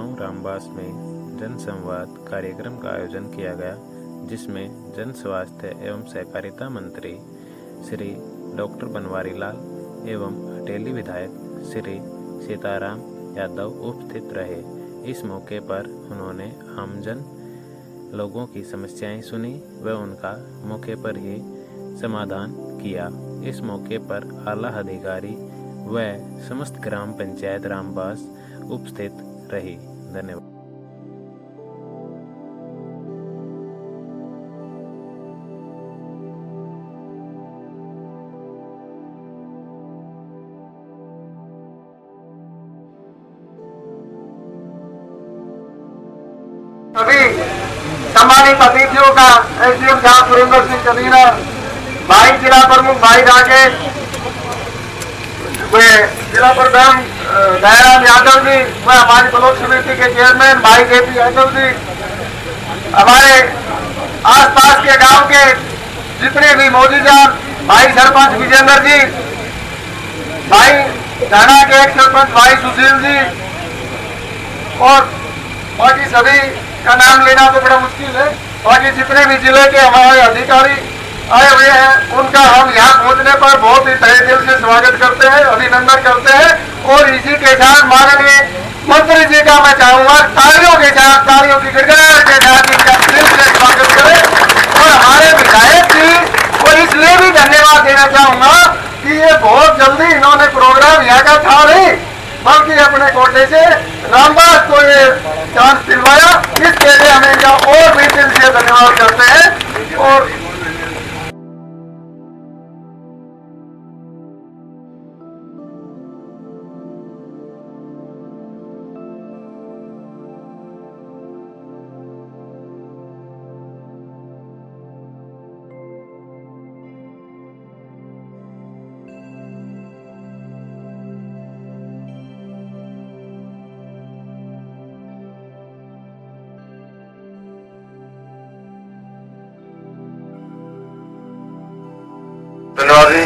गांव रामबास में जन संवाद कार्यक्रम का आयोजन किया गया, जिसमें जन स्वास्थ्य एवं सहकारिता मंत्री श्री डॉक्टर बनवारी लाल एवं हटेली विधायक श्री सीताराम यादव उपस्थित रहे। इस मौके पर उन्होंने आमजन लोगों की समस्याएं सुनी व उनका मौके पर ही समाधान किया। इस मौके पर आला अधिकारी व समस्त ग्राम पंचायत रामबास उपस्थित रही। धन्यवाद। सभी सम्मानित अतिथियों का एसडीएम साहब सुरेंद्र सिंह कमीना, भाई जिला प्रमुख भाई राकेश, वे जिला प्रधान दयाराम यादव जी व हमारी ब्लॉक समिति के चेयरमैन भाई जेपी यादव जी, हमारे आसपास के गांव के जितने भी मौजूदा भाई सरपंच विजेंद्र जी, भाई थाना के एक सरपंच भाई सुशील जी और बाकी सभी का नाम लेना तो बड़ा मुश्किल है। बाकी जितने भी जिले के हमारे अधिकारी आए हुए हैं, उनका हम यहाँ पहुँचने पर बहुत ही तहे दिल से स्वागत करते हैं, अभिनंदन करते हैं। और इसी के साथ माननीय मंत्री जी का मैं चाहूंगा तालियों के साथ, तालियों की गिड़गिड़ाहट के साथ इनका दिल से स्वागत करें। और हमारे विधायक जी को इसलिए भी धन्यवाद देना चाहूंगा कि ये बहुत जल्दी इन्होंने प्रोग्राम यहाँ का था नहीं, बल्कि अपने कोटे से रामबास को ये चांस दिलवाया। इसके लिए हमें इनका और भी दिल से धन्यवाद करते हैं। और धन्यवाद जी।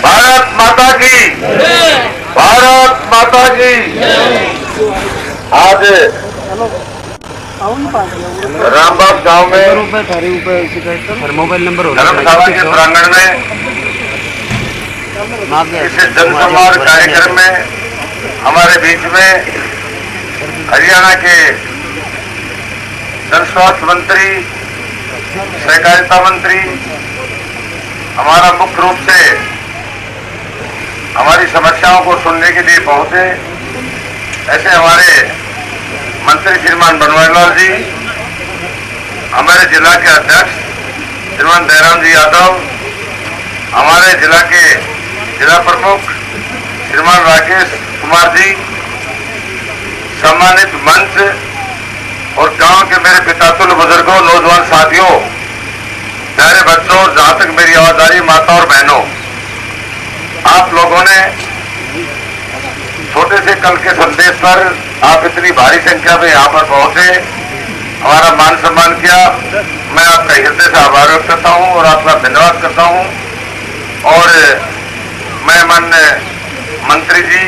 भारत माता की, भारत माता की। आज रामबास गांव में मोबाइल नंबर धर्मशाला के प्रांगण में इस जनसंवाद कार्यक्रम में हमारे बीच में हरियाणा के जन स्वास्थ्य मंत्री, सहकारिता मंत्री हमारा मुख्य रूप से हमारी समस्याओं को सुनने के लिए पहुंचे। ऐसे हमारे मंत्री श्रीमान बनवारी लाल जी, हमारे जिला के अध्यक्ष श्रीमान दयाराम जी यादव, हमारे जिला के जिला प्रमुख श्रीमान राकेश कुमार जी, सम्मानित मंच और गांव के मेरे पितातुल्य बुजुर्गों, नौजवान साथियों, प्यारे बच्चों, जहां तक मेरी आवाज आ रही माता और बहनों, आप लोगों ने छोटे से कल के संदेश पर आप इतनी भारी संख्या में यहाँ पर पहुंचे, हमारा मान सम्मान किया। मैं आपका हृदय से आभार व्यक्त करता हूँ और आपका धन्यवाद करता हूँ। और मैं माननीय मंत्री जी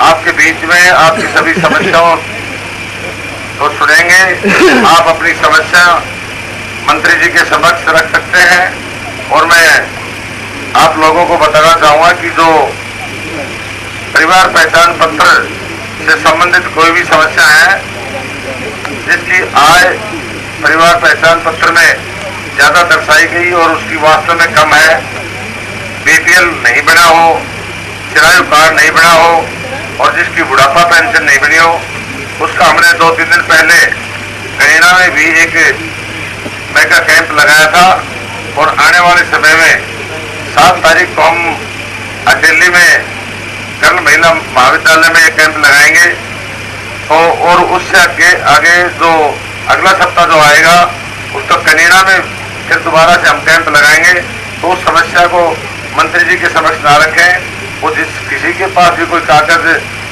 आपके बीच में आपकी सभी समस्याओं को सुनेंगे। आप अपनी समस्या मंत्री जी के समक्ष रख सकते हैं। और मैं आप लोगों को बताना चाहूंगा कि जो परिवार पहचान पत्र से संबंधित कोई भी समस्या है, जिसकी आय परिवार पहचान पत्र में ज्यादा दर्शाई गई और उसकी वास्तव में कम है, बीपीएल नहीं बना हो, चिरायु कार्ड नहीं बना हो और जिसकी बुढ़ापा पेंशन नहीं बनी हो, उसका हमने 2-3 दिन पहले कनीना में भी एक मेगा कैंप लगाया था। और आने वाले समय में 7 तारीख को हम अटेली में कल महिला महाविद्यालय में एक कैंप लगाएंगे। तो और उससे आगे जो अगला सप्ताह जो आएगा, उसका कनीना में फिर दोबारा से हम कैंप लगाएंगे। तो उस समस्या को मंत्री जी के समक्ष ना रखें। वो जिस किसी के पास भी कोई कागज,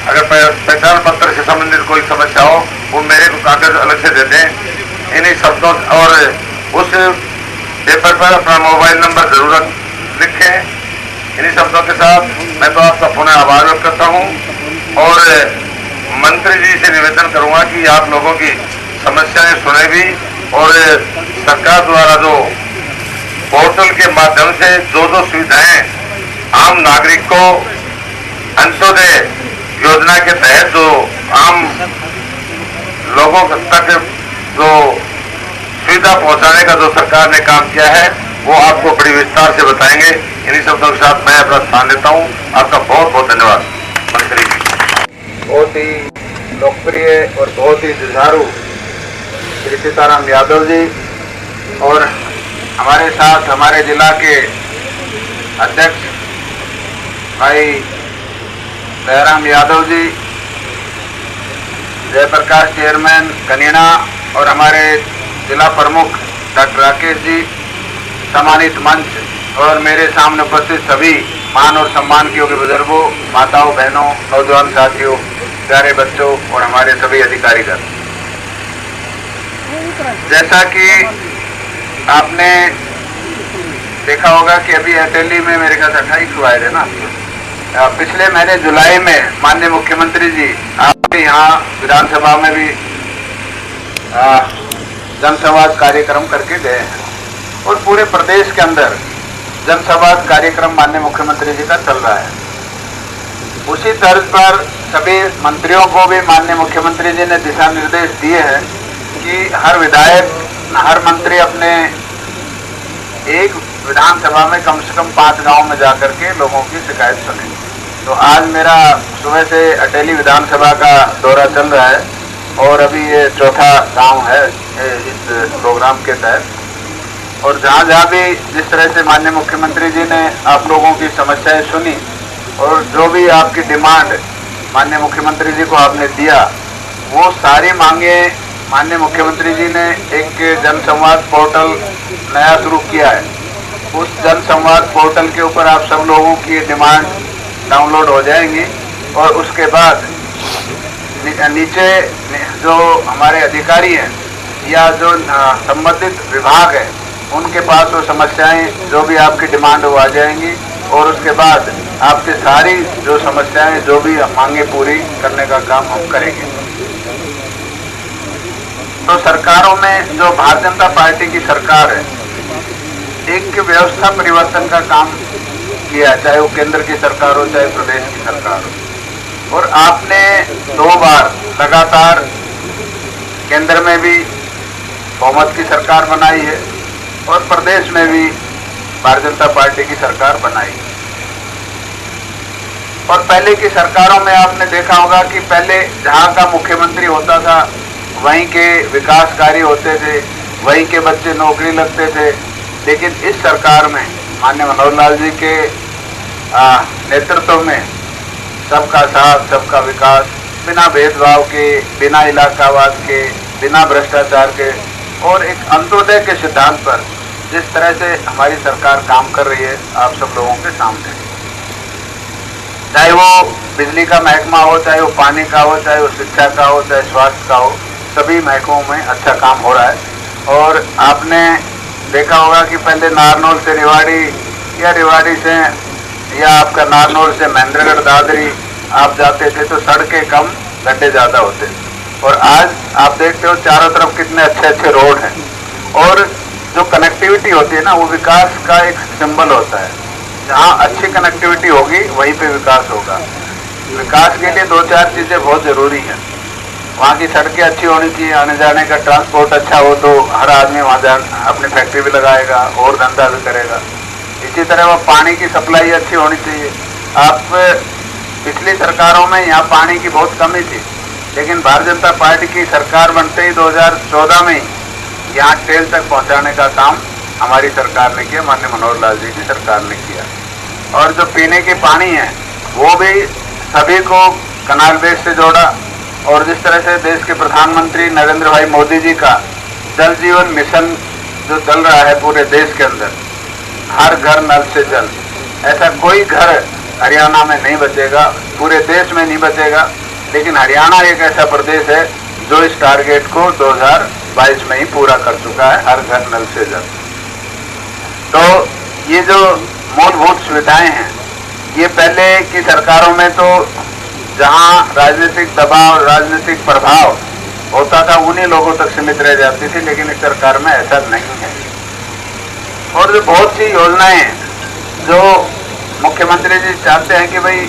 अगर पहचान पत्र से संबंधित कोई समस्या हो, वो मेरे को कागज अलग से दे दें। इन्हीं शब्दों और उस पेपर पर अपना मोबाइल नंबर जरूर लिखें। इन्हीं शब्दों के साथ मैं तो आपका पुनः आभार व्यक्त करता हूँ। और मंत्री जी से निवेदन करूंगा कि आप लोगों की समस्याएं सुने भी और सरकार द्वारा जो पोर्टल के माध्यम से जो सुविधाएं आम नागरिक को अंत्योदय योजना के तहत जो आम लोगों तक जो सुविधा पहुंचाने का जो सरकार ने काम किया है वो आपको बड़ी विस्तार से बताएंगे। इन्हीं शब्दों के साथ मैं अपना स्थान लेता हूं। आपका बहुत बहुत धन्यवाद मंत्री जी। बहुत ही लोकप्रिय और बहुत ही जुझारू श्री सीताराम यादव जी और हमारे साथ हमारे जिला के अध्यक्ष भाई दयाराम यादव जी, जयप्रकाश चेयरमैन कनीना और हमारे जिला प्रमुख डॉक्टर राकेश जी, सम्मानित मंच और मेरे सामने उपस्थित सभी मान और सम्मान के योग्य बुजुर्गों, माताओं, बहनों, नौजवान साथियों, प्यारे बच्चों और हमारे सभी अधिकारीगण, जैसा कि आपने देखा होगा कि अभी अटेली में मेरे ख्याल 28 हुआ है ना। पिछले महीने जुलाई में माननीय मुख्यमंत्री जी आपके यहाँ विधानसभा में भी जनसंवाद कार्यक्रम करके गए हैं और पूरे प्रदेश के अंदर जनसंवाद कार्यक्रम माननीय मुख्यमंत्री जी का चल रहा है। उसी तर्ज पर सभी मंत्रियों को भी माननीय मुख्यमंत्री जी ने दिशा निर्देश दिए हैं कि हर विधायक, हर मंत्री अपने एक विधानसभा में कम से कम 5 गांव में जाकर के लोगों की शिकायत सुने। तो आज मेरा सुबह से अटेली विधानसभा का दौरा चल रहा है और अभी ये चौथा गांव है इस प्रोग्राम के तहत। और जहाँ जहाँ भी जिस तरह से माननीय मुख्यमंत्री जी ने आप लोगों की समस्याएं सुनी और जो भी आपकी डिमांड माननीय मुख्यमंत्री जी को आपने दिया, वो सारी मांगे माननीय मुख्यमंत्री जी ने एक जनसंवाद पोर्टल नया शुरू किया है। उस जनसंवाद पोर्टल के ऊपर आप सब लोगों की डिमांड डाउनलोड हो जाएंगी और उसके बाद नीचे जो हमारे अधिकारी हैं या जो संबंधित विभाग है उनके पास वो समस्याएं जो भी आपकी डिमांड वो आ जाएंगी और उसके बाद आपकी सारी जो समस्याएं जो भी मांगे पूरी करने का काम हम करेंगे। तो सरकारों में जो भारतीय जनता पार्टी की सरकार है, एक व्यवस्था परिवर्तन का काम किया, चाहे वो केंद्र की सरकार हो चाहे प्रदेश की सरकार हो। और आपने 2 बार लगातार केंद्र में भी बहुमत की सरकार बनाई है और प्रदेश में भी भारतीय जनता पार्टी की सरकार बनाई। और पहले की सरकारों में आपने देखा होगा कि पहले जहां का मुख्यमंत्री होता था वहीं के विकास कार्य होते थे, वहीं के बच्चे नौकरी लगते थे। लेकिन इस सरकार में माननीय मनोहर लाल जी के नेतृत्व में सबका साथ, सबका विकास, बिना भेदभाव के, बिना इलाकावाद के, बिना भ्रष्टाचार के और एक अंत्योदय के सिद्धांत पर जिस तरह से हमारी सरकार काम कर रही है आप सब लोगों के सामने, चाहे वो बिजली का महकमा हो, चाहे वो पानी का हो, चाहे वो शिक्षा का हो, चाहे स्वास्थ्य का हो, सभी महकमों में अच्छा काम हो रहा है। और आपने देखा होगा कि पहले नारनौल से रेवाड़ी या रेवाड़ी से या आपका नारनौल से महेंद्रगढ़ दादरी आप जाते थे तो सड़कें कम, गड्ढे ज़्यादा होते थे। और आज आप देखते हो चारों तरफ कितने अच्छे अच्छे रोड हैं। और जो कनेक्टिविटी होती है ना, वो विकास का एक सिंबल होता है। जहाँ अच्छी कनेक्टिविटी होगी वहीं पे विकास होगा। विकास के लिए 2-4 चीज़ें बहुत ज़रूरी हैं। वहाँ की सड़कें अच्छी होनी चाहिए, आने जाने का ट्रांसपोर्ट अच्छा हो तो हर आदमी वहाँ अपनी फैक्ट्री भी लगाएगा और धंधा भी करेगा। इसी तरह वो पानी की सप्लाई अच्छी होनी चाहिए। आप पिछली सरकारों में यहाँ पानी की बहुत कमी थी, लेकिन भारतीय जनता पार्टी की सरकार बनते ही 2014 में यहाँ टेल तक पहुँचाने का काम हमारी सरकार ने किया, माननीय मनोहर लाल जी की सरकार ने किया। और जो पीने के पानी है वो भी सभी को कनाल बेस से जोड़ा। और जिस तरह से देश के प्रधानमंत्री नरेंद्र भाई मोदी जी का जल जीवन मिशन जो चल रहा है पूरे देश के अंदर, हर घर नल से जल, ऐसा कोई घर हरियाणा में नहीं बचेगा, पूरे देश में नहीं बचेगा। लेकिन हरियाणा एक ऐसा प्रदेश है जो इस टारगेट को 2022 में ही पूरा कर चुका है, हर घर नल से जल। तो ये जो मूलभूत सुविधाएं हैं, ये पहले की सरकारों में तो जहां राजनीतिक दबाव, राजनीतिक प्रभाव होता था, उन्हीं लोगों तक सीमित रह जाती थी, लेकिन इस सरकार में ऐसा नहीं है। और जो बहुत सी योजनाएं हैं जो मुख्यमंत्री जी चाहते हैं कि भाई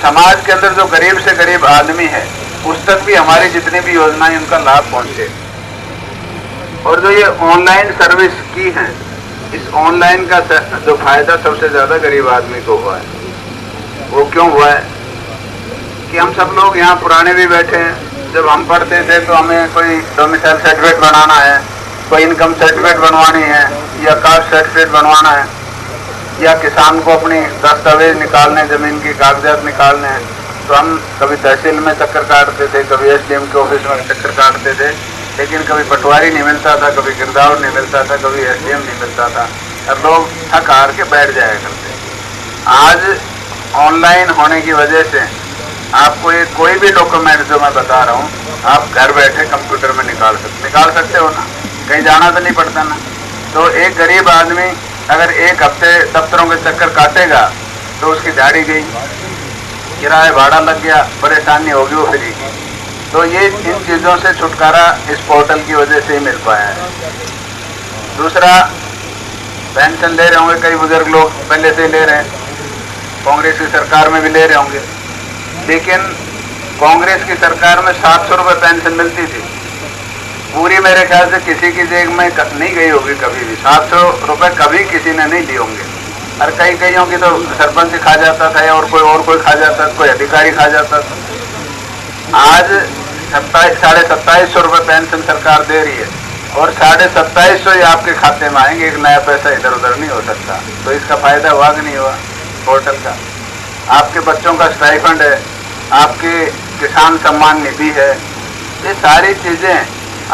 समाज के अंदर जो गरीब से गरीब आदमी है उस तक भी हमारी जितनी भी योजनाएं उनका लाभ पहुंचे। और जो ये ऑनलाइन सर्विस की है, इस ऑनलाइन का जो फायदा सबसे ज्यादा गरीब आदमी को हुआ है। वो क्यों हुआ है कि हम सब लोग यहाँ पुराने भी बैठे हैं, जब हम पढ़ते थे तो हमें कोई डोमिसाइल सर्टिफिकेट बनाना है, कोई इनकम सर्टिफिकेट बनवानी है, या कास्ट सर्टिफिकेट बनवाना है, या किसान को अपनी दस्तावेज निकालने, जमीन की कागजात निकालने हैं, तो हम कभी तहसील में चक्कर काटते थे, कभी एसडीएम के ऑफिस में चक्कर काटते थे, लेकिन कभी पटवारी नहीं मिलता था, कभी गिरदावर नहीं मिलता था, कभी एसडीएम नहीं मिलता था, और लोग थक हार के बैठ जाया करते। आज ऑनलाइन होने की वजह से आपको ये कोई भी डॉक्यूमेंट जो मैं बता रहा हूँ, आप घर बैठे कंप्यूटर में निकाल सकते हो ना, कहीं जाना तो नहीं पड़ता ना। तो एक गरीब आदमी अगर एक हफ्ते दफ्तरों के चक्कर काटेगा तो उसकी दिहाड़ी गई, किराया भाड़ा लग गया, परेशानी होगी वो फ्री की। तो ये इन चीज़ों से छुटकारा इस पोर्टल की वजह से ही मिल पाया है। दूसरा, पेंशन ले रहे होंगे कई बुजुर्ग लोग, पहले से ही ले रहे हैं, कांग्रेस की सरकार में भी ले रहे होंगे, लेकिन कांग्रेस की सरकार में 700 रुपये पेंशन मिलती थी, पूरी मेरे ख्याल से किसी की जेब में नहीं गई होगी कभी भी। 700 रुपये कभी किसी ने नहीं लिए होंगे, और कईयों की तो सरपंच खा जाता था, और कोई खा जाता था, कोई अधिकारी खा जाता था। आज 2750 रुपये पेंशन सरकार दे रही है, और 2750 ही आपके खाते में आएंगे, एक नया पैसा इधर उधर नहीं हो सकता। तो इसका फायदा हुआ कि नहीं हुआ पोर्टल का? आपके बच्चों का स्टाइफंड है, आपके किसान सम्मान निधि है, ये सारी चीजें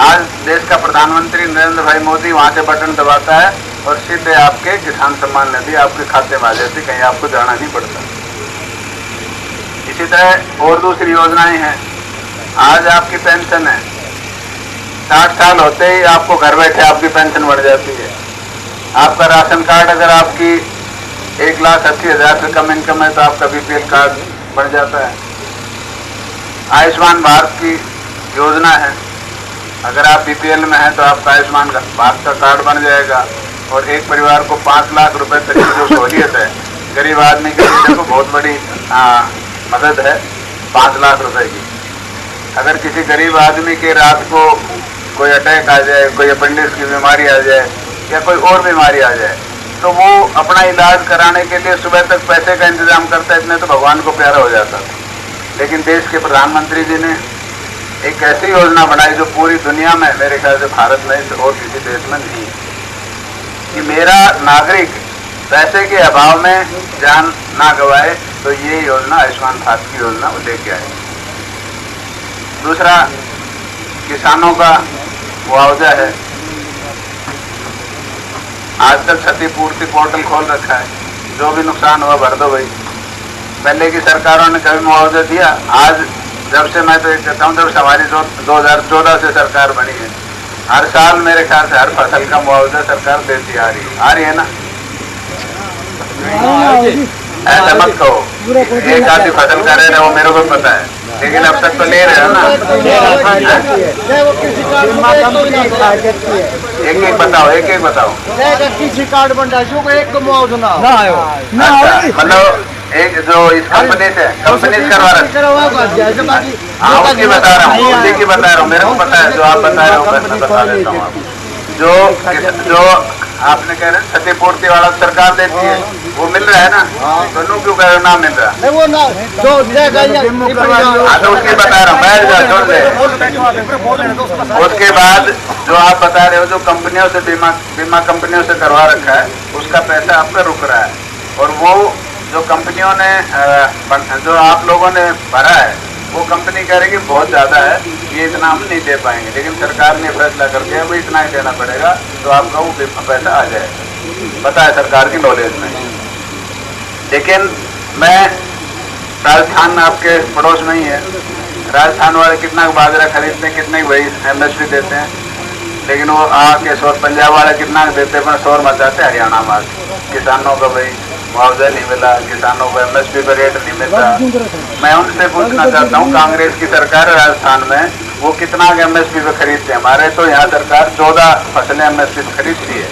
आज देश का प्रधानमंत्री नरेंद्र भाई मोदी वहां से बटन दबाता है और सीधे आपके किसान सम्मान निधि आपके खाते में आ जाती, कहीं आपको जाना नहीं पड़ता। इसी तरह और दूसरी योजनाएं हैं। आज आपकी पेंशन है, 60 साल होते ही आपको घर बैठे आपकी पेंशन बढ़ जाती है। आपका राशन कार्ड अगर आपकी 1,80,000 से कम इनकम है तो आपका बीपीएल कार्ड बन जाता है। आयुष्मान भारत की योजना है, अगर आप बीपीएल में हैं तो आपका आयुष्मान भारत का कार्ड बन जाएगा, और एक परिवार को 5 लाख रुपए तक की जो सहूलियत है गरीब आदमी के लिए, तो बहुत बड़ी मदद है 5 लाख रुपए की। अगर किसी गरीब आदमी के रात को कोई अटैक आ जाए, कोई अपेंडिक्स की बीमारी आ जाए, या कोई और बीमारी आ जाए, तो वो अपना इलाज कराने के लिए सुबह तक पैसे का इंतजाम करता है, इतने तो भगवान को प्यारा हो जाता था। लेकिन देश के प्रधानमंत्री जी ने एक ऐसी योजना बनाई जो पूरी दुनिया में, मेरे ख्याल से भारत में और किसी देश में नहीं है, कि मेरा नागरिक पैसे के अभाव में जान ना गवाए। तो ये योजना आयुष्मान भारत की योजना वो लेके आए। दूसरा, किसानों का मुआवजा है। आजकल क्षतिपूर्ति पोर्टल खोल रखा है, जो भी नुकसान हुआ भर दो भाई। पहले की सरकारों ने कभी मुआवजा दिया? आज जब से मैं तो एक कहता हूँ, जब से हमारी 2014 से सरकार बनी है, हर साल मेरे ख्याल से हर फसल का मुआवजा सरकार देती आ रही है ना। ऐसा मत कहो, एक आधी फसल कर रहे हो मेरे को पता है, लेकिन अब तक तो ले रहे हो ना। एक बताओ किसी कार्ड बन रहा है, एक मुआवजा ना मतलब एक जो इस कंपनी से करवा रहे, हाँ उसकी बता रहा हूँ, उसी की बता रहा हूँ, मेरे को पता है जो आप बता रहे हो, मैं बता देता हूँ आपको। जो आपने कह रहे हैं क्षतिपूर्ति वाला सरकार देती है, वो मिल रहा है ना, दोनों क्यों कह रहे हो ना मिल रहा? तो उसकी बता रहा हूँ, बैठ जाओ, छोड़ दे। उसके बाद जो आप बता रहे हो, जो कंपनियों से बीमा कंपनियों से करवा रखा है, उसका पैसा आपका रुक रहा है, और वो जो कंपनियों ने जो आप लोगों ने भरा है, वो कंपनी कह रही है कि बहुत ज़्यादा है, ये इतना हम नहीं दे पाएंगे, लेकिन सरकार ने फैसला कर दिया वो इतना ही देना पड़ेगा, तो आपका वो पैसा आ जाएगा। पता है सरकार की नॉलेज में। लेकिन मैं राजस्थान आपके पड़ोस में ही है, राजस्थान वाले कितना बाजरा खरीदते हैं, कितने वही MSP देते हैं, लेकिन वो आके शोर पंजाब वाले कितना देते हैं, शोर मचाते हैं हरियाणा में किसानों का भाई मुआवजा नहीं मिला, किसानों को एमएसपी पर रेट नहीं मिलता। मैं उनसे पूछना चाहता हूँ, कांग्रेस की सरकार है राजस्थान में, वो कितना एमएसपी पे खरीदते हैं? हमारे तो यहाँ सरकार 14 फसलें एमएसपी पे खरीदती है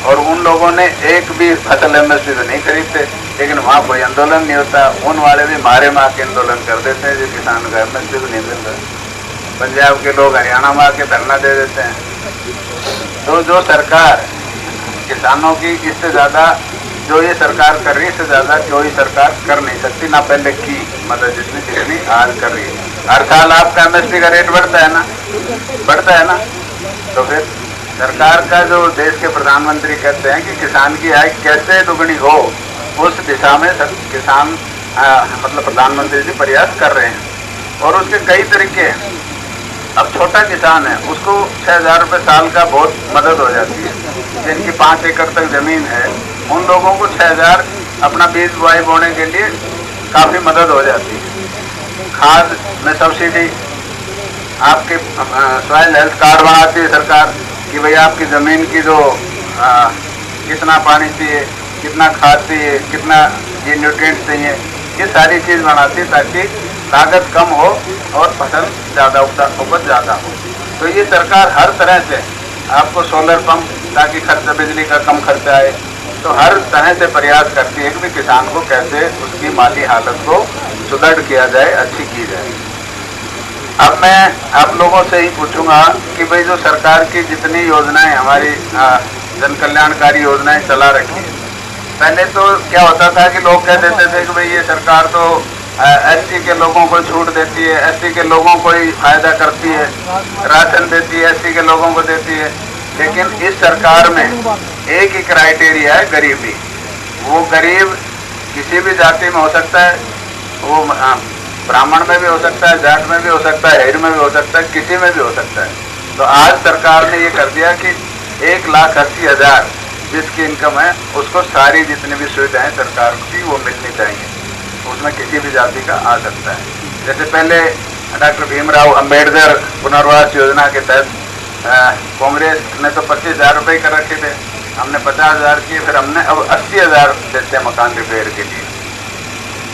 और उन लोगों ने एक भी फसल एमएसपी पे नहीं खरीदते, लेकिन वहाँ कोई आंदोलन नहीं होता। उन वाले भी मारे मार के आंदोलन कर देते हैं जो किसान का एमएसपी पे नहीं मिलता। पंजाब के लोग हरियाणा में आके धरना दे देते हैं। तो जो सरकार किसानों की, इससे ज़्यादा जो ये सरकार कर रही है, इससे ज़्यादा कोई सरकार कर नहीं सकती, ना पहले की मदद जितनी आज कर रही है। हर साल आपका एमएसपी का रेट बढ़ता है ना, बढ़ता है ना। तो फिर सरकार का जो देश के प्रधानमंत्री कहते हैं कि किसान की आय कैसे दुगनी हो, उस दिशा में किसान मतलब प्रधानमंत्री जी प्रयास कर रहे हैं और उसके कई तरीके हैं। अब छोटा किसान है, उसको 6,000 रुपये साल का बहुत मदद हो जाती है। जिनकी 5 एकड़ तक जमीन है, उन लोगों को 6,000 अपना बीज बुआई बोने के लिए काफ़ी मदद हो जाती है। खाद में सब्सिडी, आपके सॉइल हेल्थ कार्ड बनाती है सरकार कि भाई आपकी ज़मीन की जो कितना पानी चाहिए, कितना खाद चाहिए, कितना ये न्यूट्रिएंट्स चाहिए, ये सारी चीज़ बनाती है ताकि लागत कम हो और फसल ज़्यादा उपज ज़्यादा हो। तो ये सरकार हर तरह से आपको सोलर पंप ताकि खर्चा, बिजली का कम खर्चा आए, तो हर तरह से प्रयास करती है कि भी किसान को कैसे उसकी माली हालत को सुदृढ़ किया जाए, अच्छी की जाए। अब मैं आप लोगों से ही पूछूंगा कि भाई जो सरकार की जितनी योजनाएं, हमारी जन कल्याणकारी योजनाएं चला रखी है, पहले तो क्या होता था कि लोग कह देते थे कि भाई ये सरकार तो एसटी के लोगों को छूट देती है, एसटी के लोगों को ही फायदा करती है, राशन देती है, एसटी के लोगों को देती है। लेकिन इस सरकार में एक ही क्राइटेरिया है, गरीबी। वो गरीब किसी भी जाति में हो सकता है, वो ब्राह्मण में भी हो सकता है, जाट में भी हो सकता है, हेर में भी हो सकता है, किसी में भी हो सकता है। तो आज सरकार ने ये कर दिया कि 1,80,000 जिसकी इनकम है, उसको सारी जितनी भी सुविधाएं सरकार की वो मिलनी चाहिए, उसमें किसी भी जाति का आ सकता है। जैसे पहले डॉक्टर भीमराव अंबेडकर पुनर्वास योजना के तहत कांग्रेस ने तो 25,000 रुपये कर रखे थे, हमने 50,000 किए, फिर हमने अब 80,000 देते हैं मकान रिपेयर के लिए।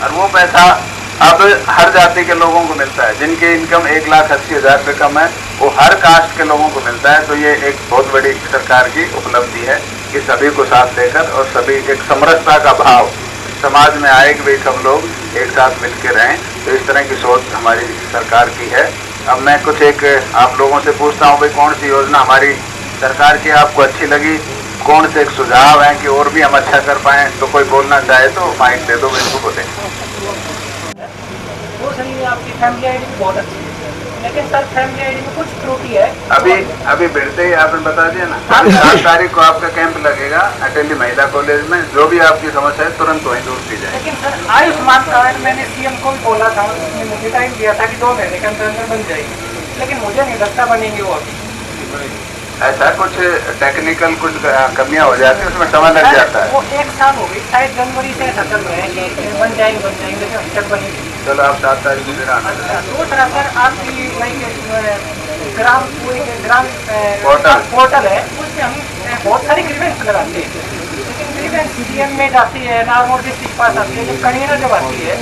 और वो पैसा अब हर जाति के लोगों को मिलता है। जिनकी इनकम 1,80,000 रुपये कम है, वो हर कास्ट के लोगों को मिलता है। तो ये एक बहुत बड़ी सरकार की उपलब्धि है कि सभी को साथ लेकर और सभी एक समरसता का भाव समाज में आए कि भाई सब लोग एक साथ मिलकर रहें। तो इस तरह की सोच हमारी सरकार की है। अब मैं कुछ एक आप लोगों से पूछता हूँ, भाई कौन सी योजना हमारी सरकार की आपको अच्छी लगी, कौन से एक सुझाव हैं कि और भी हम अच्छा कर पाएँ। तो कोई बोलना चाहे तो माइक दे दो, बिल्कुल बोले। वो सही है, आपकी फैमिली आईडी बहुत अच्छी है, लेकिन सर फैमिली आईडी में कुछ त्रुटि है। अभी भिड़ते ही आपने बता दिया ना, 7 तारीख को आपका कैंप लगेगा अटेली महिला कॉलेज में। जो भी आपकी समस्या है तुरंत वहीं दूर की जाए। लेकिन सर आयुष्मान कार्ड मैंने सीएम को भी बोला था, उसने मुझे टाइम दिया था कि 2 महीने के अंदर बन जाएगी, लेकिन मुझे नहीं लगता बनेंगे वो अभी। ऐसा कुछ टेक्निकल कुछ कमियां हो जाती है, उसमें समय लग जाता है। वो 1 साल हो गई, शायद जनवरी से ऐसा चल रहा है कि बन जाएंगे लेकिन अभी तक बनेगी। चलो आप 7 तारीख को आना। दूसरा सर आपकी ग्राम पोर्टल है, उसमें हम बहुत सारी ग्रीवेंस लगाते हैं, लेकिन ग्रीवेंस सीएम में जाती है, नागौर डिस्ट्रिक्ट के पास आती है, जब कन्वीनर जब आती है,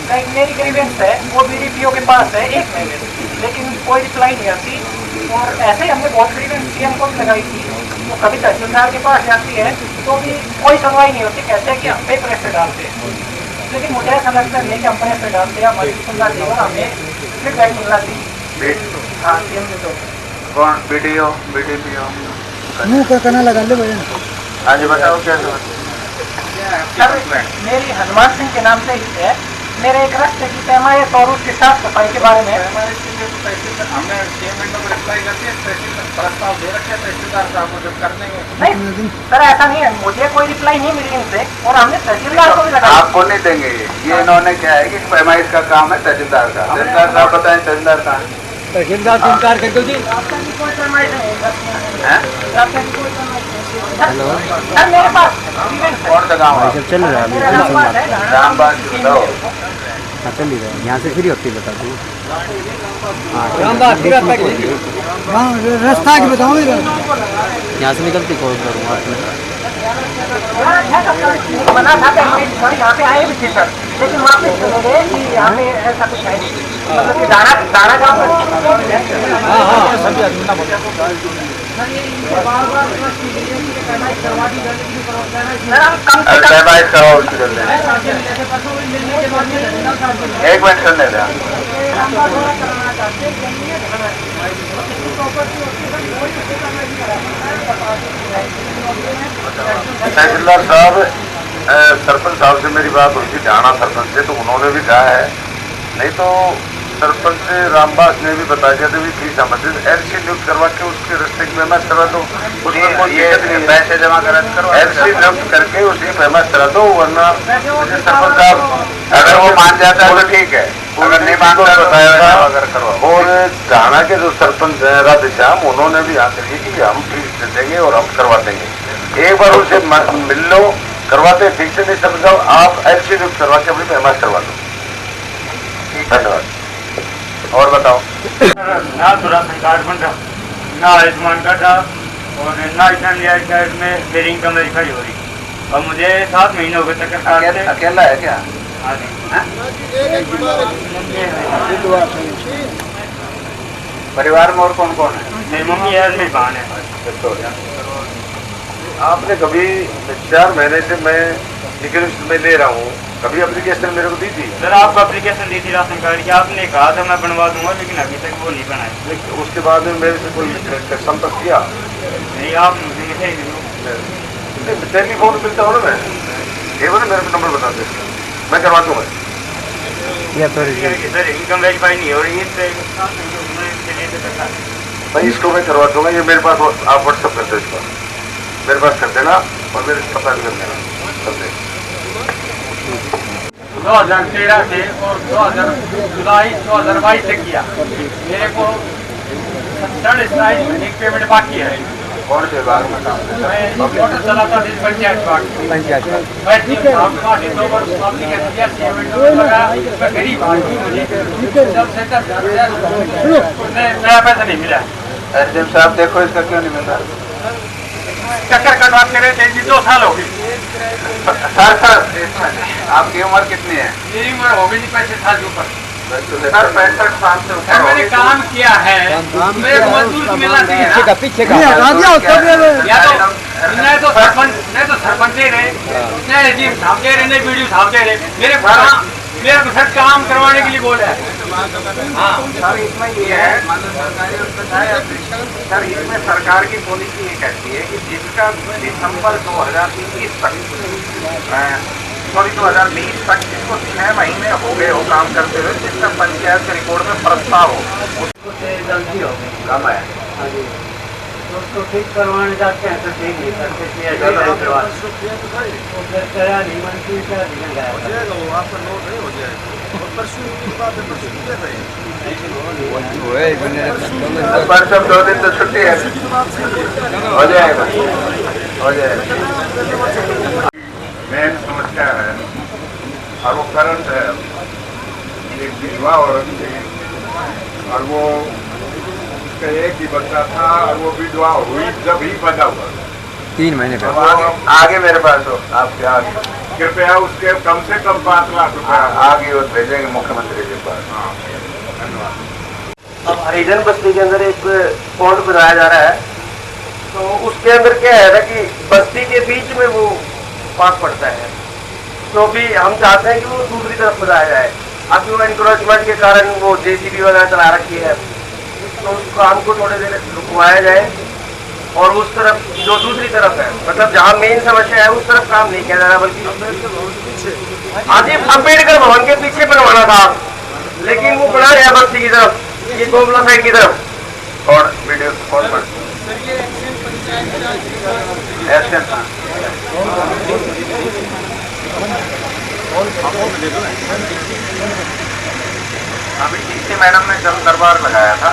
लाइक मेरी ग्रीवेंस है वो बीडीपीओ के पास है 1 महीने, लेकिन कोई रिप्लाई नहीं आती। और ऐसे हमने बहुत ग्रीवेंस सीएम को भी लगाई थी, वो कभी तहसीलदार के पास जाती है तो भी कोई सुनवाई नहीं होती, कहते हैं कि हम पे प्रेशर डालते हैं। लेकिन मुझे ऐसा लगता नहीं कि हम प्रेशर डालते हैं, हमारी सुनना चाहिए और हमें फीडबैक मिलना चाहिए। हाँ सीएम ने तो कौन बीडीओ बीडीपीओ मुँह का कहना लगा ले भैया। हाँ जी बताओ क्या सर मेरी हनुमान सिंह के नाम से ही है। मेरे एक रास्ते की पैमाइश और उसकी साफ सफाई के बारे में हमने 6 महीनों को रिप्लाई करती है, प्रस्ताव दे रखे तहसीलदार साहब को जब करने नहीं सर ऐसा नहीं है, मुझे कोई रिप्लाई नहीं मिली इनसे और हमने तहसीलदार को भी लगाया। आपको नहीं देंगे ये इन्होंने क्या है कि पैमाइश का काम है तहसीलदार का। तहसीलदार साहब बताएं, तहसीलदार का तहसीलदार से इनकार कर दो जी। कोई पैमाइश नहीं सर मेरे पास कौन सा गाँव है? चल रहा है रामबाग बताओ। हाँ चल ही रहा है, यहाँ से फ्री होती बता दूँ। रामबाग रास्ता की बताओ, यहाँ से निकलती कॉल करूँगा। मना था कि हम यहाँ पे आए भी थे सर, लेकिन वहाँ पे चले गए कि यहाँ पे ऐसा कुछ है नहीं, मतलब कि दाना दाना गाँव में एक मिनट करने दे। तहसीलदार साहब, सरपंच साहब से मेरी बात हुई थी, ढाणा सरपंच से, तो उन्होंने भी कहा है, नहीं तो सरपंच रामबास ने भी बता दिया था भी फीस एलसी नियुक्त करवा के उसके रस्ते में मैं करा दो, उसमें कोई दिक्कत नहीं, पैसे जमा करा एलसी नियुक्त करके उसी फेमस करा दो, वरना सरपंच साहब अगर वो मान जाता है तो ठीक है, अगर नहीं मानता तो बताया अगर करवा। और ढाणा के जो सरपंच है राधेश्याम, उन्होंने भी आकर कि हम फीस दे देंगे और हम करवा देंगे, एक बार उनसे मिल लो, करवाते ठीक से नहीं समझाओ, आप एलसी नियुक्त करवा के अपनी फेमस करवा दो। धन्यवाद। और बताओ। ना तो राशन कार्ड बन रहा, ना आयुष्मान कार्ड रहा, और ना इतना में मेरी इनकम वेरीफाई हो रही, और मुझे 7 महीने हो गए चक्कर काटते। अकेला है क्या? हाँ जी। परिवार में और कौन कौन है? मेरी मम्मी है, मेरी बहन है। आपने कभी 4 महीने से मैं डिक्लेरेशन में ले रहा हूँ, कभी एप्लीकेशन मेरे को दी थी? सर आपको एप्लीकेशन दी थी राशन कार्ड की, आपने कहा था मैं बनवा दूंगा, लेकिन अभी तक वो नहीं बनाया। उसके बाद में मेरे से कोई संपर्क किया नहीं, आप मुझे मिठाई दे दो। टेलीफोन मिलता हो ना, मैं ये बोले मेरे को नंबर बता दे, मैं करवा दूंगा। सर इनकम वेरीफाई नहीं हो रही है, भाई इसको मैं करवा दूंगा, ये मेरे पास आप व्हाट्सअप कर दो, इसको मेरे पास कर देना और मेरे पता भी कर देना कर दे। 2013 से और 2022 से किया, मेरे को 27 महीने की पेमेंट बाकी है। कौन से विभाग में काम करता है? मैं मोटर चलाता हूँ पंचायत विभाग, मैं ठीक है मैं गरीब आदमी, मुझे जब से नया पैसा नहीं मिला। एसडीएम साहब देखो इसका क्यों नहीं मिल रहा? चक्कर कटवाते रहे थे, 2 साल हो गए। सर आपकी उम्र कितनी है? मेरी उम्र हो गई 65 साल के ऊपर। सर 65 साल से ऊपर मैंने काम किया है, मेरे को मजदूर मिलना चाहिए ना। पीछे नहीं तो सरपंच दे रहे, नहीं एसडीएम साहब दे रहे, नहीं बीडीओ साहब दे रहे, मेरे को सर काम करवाने के लिए बोला है। हाँ सर, इसमें ये है, सर इसमें सरकार की पॉलिसी ये कहती है कि जिसका दिसंबर 2021 तक 2020 तक जिसको 6 महीने हो गए हो काम करते हुए, जिसका पंचायत के रिकॉर्ड में प्रस्ताव हो, उसको गलती हो गई, कम है। तो उसको ठीक करवाने जाते हैं तो ठीक नहीं करके किया जाता है, फिर करा नहीं मंत्री का दिया गया। परसों 2 दिन तो छुट्टी है, हो जाएगा हो जाएगा। मेन समस्या है और वो करंट है, एक विधवा औरत थी और वो उसका एक ही बच्चा था और वो विधवा हुई जब ही पैदा हुआ 3 महीने अब आगे मेरे पास हो, आपके आगे कृपया उसके कम से कम 5 लाख रुपया आगे वो भेजेंगे मुख्यमंत्री के पास। हाँ, धन्यवाद। अब हरिजन बस्ती के अंदर एक पॉन्ड बनाया जा रहा है, तो उसके अंदर क्या है ना कि बस्ती के बीच में वो पास पड़ता है, तो भी हम चाहते हैं कि वो दूसरी तरफ बनाया जाए। अभी वो इंक्रोचमेंट के कारण वो जेसीबी वगैरह चला रखी है, तो उस काम को थोड़ी देर रुकवाया जाए और उस तरफ जो दूसरी तरफ है, मतलब जहाँ मेन समस्या है उस तरफ काम नहीं किया जा रहा, बल्कि आदि अम्बेडकर भवन के पीछे बनवाना था, लेकिन वो बना रहा है बस्ती की तरफ, ये गोबला साइड की तरफ। और वीडियो कौन पर अभी डीसी मैडम ने जन दरबार लगाया था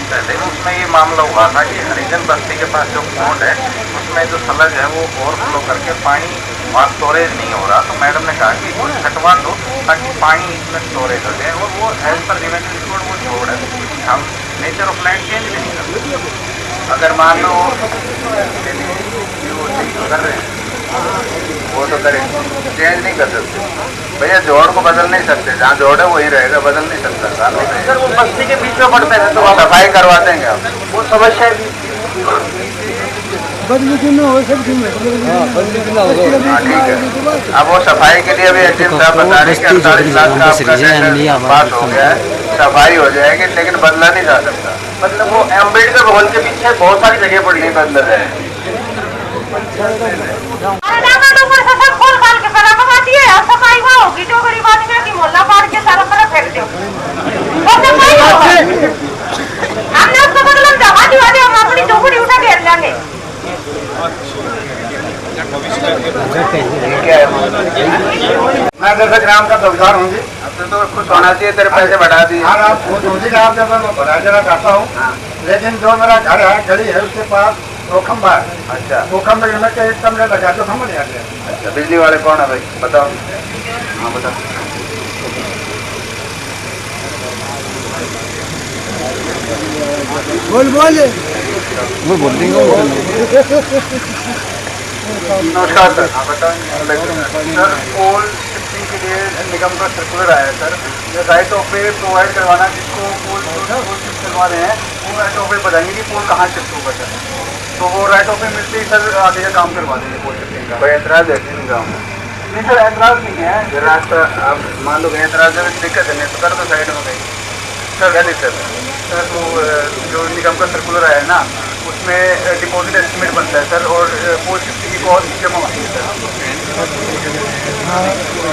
पहले, उसमें ये मामला हुआ था कि हरिजन बस्ती के पास जो पॉन्ड है उसमें जो सलग है वो ओवरफ्लो करके पानी वहाँ स्टोरेज नहीं हो रहा, तो मैडम ने कहा कि इसको छटवा दो ताकि पानी इसमें स्टोरेज हो जाए, और वो एज पर रिवेन्यू रिकॉर्ड वो छोड़ है, हम नेचर ऑफ लैंड चेंज भी नहीं कर सकते। अगर मान लो वो चेंज कर रहे हैं वो तो करें, चेंज नहीं कर सकते भैया, जोड़ को बदल नहीं सकते, जहाँ जोड़ है वही रहेगा, बदल नहीं सकता। सर वो बस्ती के बीच में पड़ते हैं तो तो सफाई करवा देंगे आप। वो समस्या भी बदली क्यों ना हो सब क्यों बदली क्यों ना हो हाँ ठीक है। अब वो सफाई के लिए भी एसडीएम साहब बता रहे हैं कि 48 लाख का आपका टेंडर पास हो गया है, सफाई हो जाएगी, लेकिन बदला नहीं जा सकता। मतलब वो अम्बेडकर भवन के पीछे बहुत सारी जगह पड़ी नहीं बदला है। सफाई वहाँ होगी जो गरीब आदमी की मोहल्ला पार के सारा तरफ फेंक दो हमने उसको बदला जमा दिवा दे, हम अपनी झोपड़ी उठा के लेंगे। मैं जैसे ग्राम का चौकीदार हूँ जी, तो खुश होना चाहिए, तेरे पैसे बढ़ा दिए। हाँ आप मुझे आप जब मैं बढ़ा देना चाहता हूँ, लेकिन जो मेरा घर है गली है उसके पास दो खम्बा है। अच्छा, दो खम्बे में के एक कमरे लगा दो खम्बा नहीं आते। अच्छा, बिजली वाले कौन है भाई, बताओ। हाँ बताओ। बोल बोल वो बोल देंगे नमस्कार सर। हाँ बताओ सर। पोल शिफ्टिंग के लिए निगम का सर्कुलर आया है सर, ये राइट ऑफ वे प्रोवाइड करवाना, जिसको पोल शिफ्ट करवा रहे हैं वो राइट ऑफ वे बताएंगे कि पोल कहाँ शिफ्ट होगा सर, तो वो राइट ऑफ वे मिलते ही सर आगे का काम करवा देंगे पोल शिफ्टिंग का। कोई एतराज है गाँव में? नहीं सर एतराज नहीं है, ये रास्ता आप मान लो एतराज है, दिक्कत है, नहीं तो कर दो साइड में कहीं सर। गलत सर तो जो निगम का सर्कुलर आया है ना, उसमें डिपॉजिट एस्टिमेट बनता है सर, और पोल शिफ्टिंग की कॉस्ट जमा होती है सर।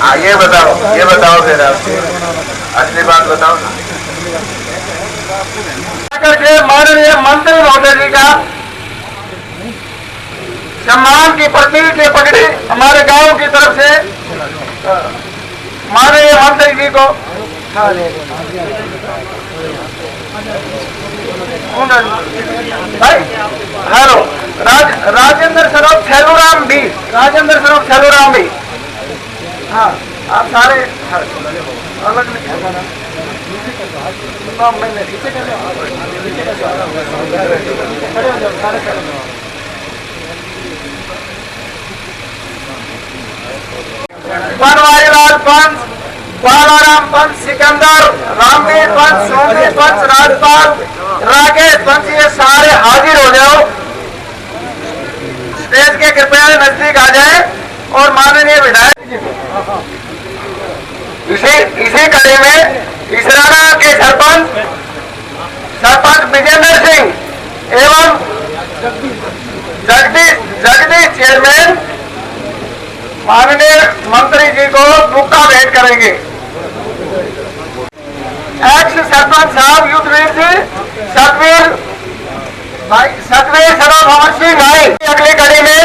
हाँ ये बताओ फिर आप असली बात बताओ ना। करके माननीय मंत्री महोदय जी का सम्मान की प्रतीक ये पगड़ी हमारे गांव की तरफ से माननीय मंत्री जी को भाई हेलो राजेंद्र सरोफ छेलूराम भी, राजेंद्र सरोफ छेलूराम भी। हाँ आप सारे अलग बनवारी लाल पंच, बालाराम पंच, सिकंदर, रामवीर पंच, सोमवीर पंच, राजपाल, राकेश पंच, ये सारे हाजिर हो जाओ, स्टेज के कृपया नजदीक आ जाए। और माननीय विधायक इसी कड़ी में इसराना के सरपंच विजेंद्र सिंह एवं जगदीश चेयरमैन माननीय मंत्री जी को बुक का भेंट करेंगे। एक्स सरपंच साहब युद्धवीर जी सतवीर सरोफ अमर सिंह भाई अगली कड़ी में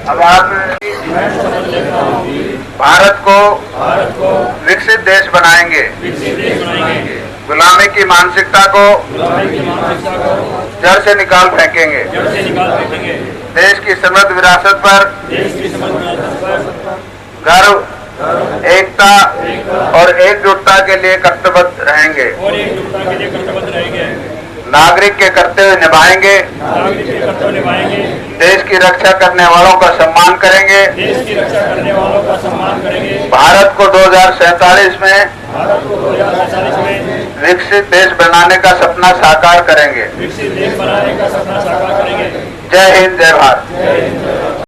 अब आप भारत को विकसित देश बनाएंगे, गुलामी की मानसिकता को जड़ से निकाल फेंकेंगे, देश की समृद्ध विरासत पर गर्व, एकता और एकजुटता के लिए कर्तव्यबद्ध रहेंगे, नागरिक के कर्तव्य निभाएंगे, देश की रक्षा करने वालों का सम्मान करेंगे, भारत को 2047 में विकसित देश बनाने का सपना साकार करेंगे। जय हिंद, जय भारत।